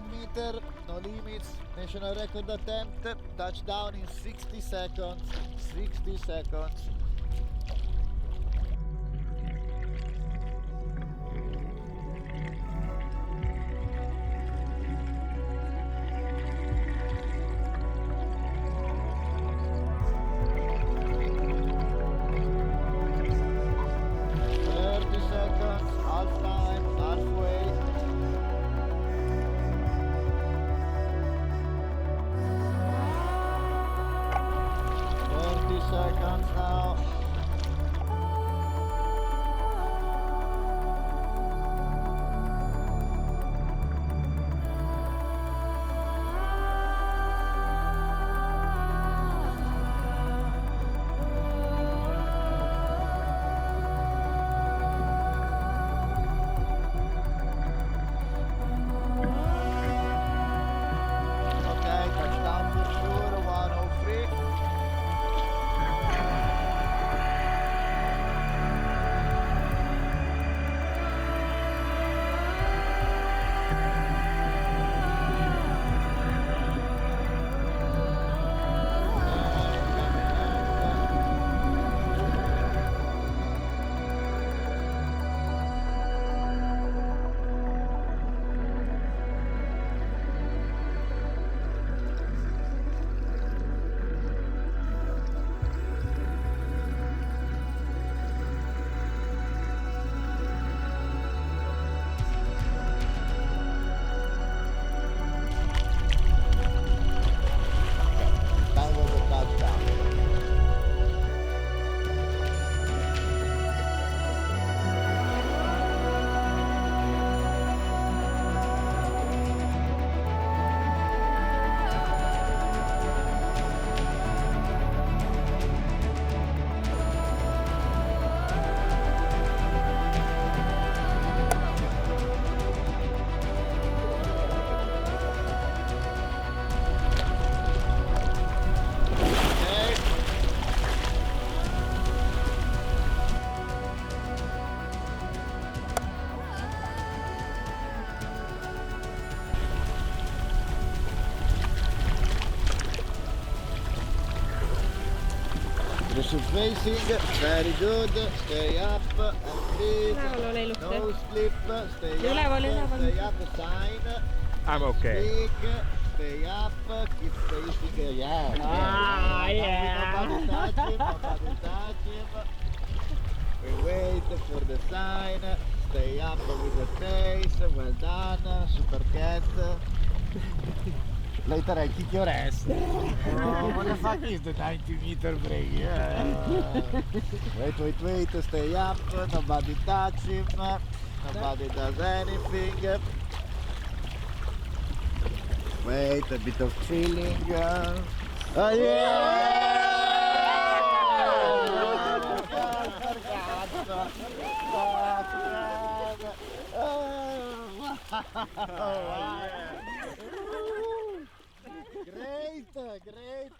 100 meter, no limits, national record attempt, touchdown in 60 seconds, 60 seconds. Seconds now. Okay, touchdown for sure, 103. That was a touchdown. Aggressive facing, very good, stay up and breathe, Ülevol ole ilusti. no slip, stay Üleval, up, üleval. stay up, sign, I'm okay. speak, stay up, keep facing, yeah, yeah. Nobody touch him, nobody touch him. We wait for the sign, stay up with the face, well done, super cat. Later I kick your ass. Oh, what the fuck is the 90 meter break? Yeah. Wait, stay up, nobody touch him, nobody does anything. Wait, a bit of chilling. Oh yeah! Great, great.